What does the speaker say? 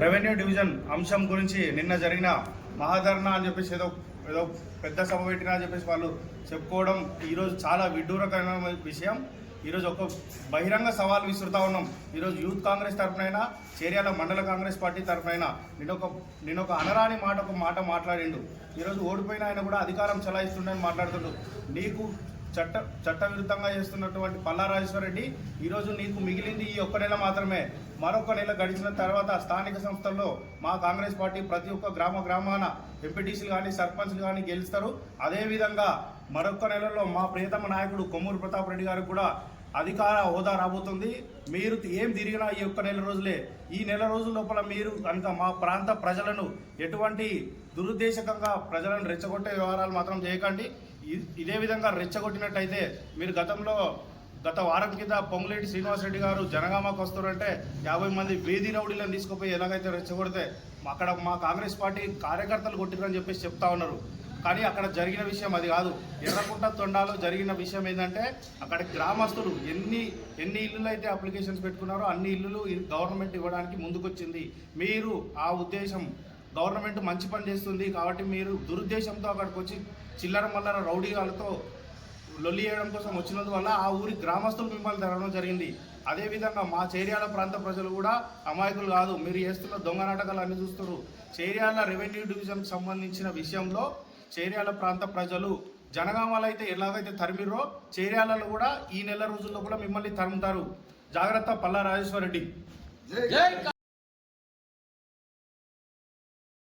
Revenue division అంశం గురించి నిన్న జరిగిన మహాధర్నా అని చెప్పేసి ఏదో ఏదో పెద్ద సభ పెట్టినా అని చెప్పేసి వాళ్ళు చెప్పుకోవడం ఈరోజు చాలా విడ్డూరకరమైన విషయం. ఈరోజు ఒక బహిరంగ సవాల్ విసురుతా ఉన్నాం. ఈరోజు యూత్ కాంగ్రెస్ తరఫునైనా చేర్యాల మండల కాంగ్రెస్ పార్టీ తరఫునైనా నేను ఒక అనరాని మాట మాట్లాడిండు. ఈరోజు ఓడిపోయిన ఆయన కూడా అధికారం చలాయిస్తుండని మాట్లాడుతుండు. నీకు చట్టవిరుద్ధంగా చేస్తున్నటువంటి పల్లా రాజేశ్వర రెడ్డి ఈరోజు నీకు మిగిలింది ఈ ఒక్క నెల మాత్రమే. మరొక నెల గడిచిన తర్వాత స్థానిక సంస్థల్లో మా కాంగ్రెస్ పార్టీ ప్రతి ఒక్క గ్రామాన ఎంపీటీసీలు కానీ సర్పంచ్లు కానీ గెలుస్తారు. అదేవిధంగా మరొక నెలలో మా ప్రియతమ నాయకుడు కొమ్మూరు ప్రతాప్ రెడ్డి గారికి కూడా అధికార హోదా రాబోతుంది. మీరు ఏం తిరిగినా ఈ ఒక్క నెల రోజులే. ఈ నెల రోజుల లోపల మీరు కనుక మా ప్రాంత ప్రజలను ఎటువంటి దురుద్దేశకంగా ప్రజలను రెచ్చగొట్టే వ్యవహారాలు మాత్రం చేయకండి. ఇదే విధంగా రెచ్చగొట్టినట్టయితే మీరు గత వారం కింద పొంగులేటి శ్రీనివాసరెడ్డి గారు జనగామకు వస్తారంటే 50 మంది వేది రౌడీలను తీసుకుపోయి ఎలాగైతే రెచ్చగొడితే అక్కడ మా కాంగ్రెస్ పార్టీ కార్యకర్తలు కొట్టిరని చెప్పేసి చెప్తా ఉన్నారు. కానీ అక్కడ జరిగిన విషయం అది కాదు. ఎర్రకుంట తొండాలో జరిగిన విషయం ఏంటంటే అక్కడ గ్రామస్తులు ఎన్ని ఇల్లులు అయితే అప్లికేషన్స్ పెట్టుకున్నారో అన్ని ఇల్లులు గవర్నమెంట్ ఇవ్వడానికి ముందుకొచ్చింది. మీరు ఆ ఉద్దేశం గవర్నమెంట్ మంచి పని చేస్తుంది కాబట్టి మీరు దురుద్దేశంతో అక్కడికి వచ్చి చిల్లర మల్లర రౌడీ వాళ్ళతో లొల్లి చేయడం కోసం వచ్చినందువల్ల ఆ ఊరి గ్రామస్తులు మిమ్మల్ని తరగడం జరిగింది. అదేవిధంగా మా చేర్యాల ప్రాంత ప్రజలు కూడా అమాయకులు కాదు. మీరు చేస్తున్న దొంగ నాటకాలు అన్ని చూస్తారు. చేర్యాల రెవెన్యూ డివిజన్కి సంబంధించిన విషయంలో చేర్యాల ప్రాంత ప్రజలు జనగామలో అయితే ఎలాగైతే తరిమిరో చేర్యాలలో కూడా ఈ నెల రోజుల్లో కూడా మిమ్మల్ని తరుముతారు. జాగ్రత్త పల్లా రాజేశ్వర రెడ్డి.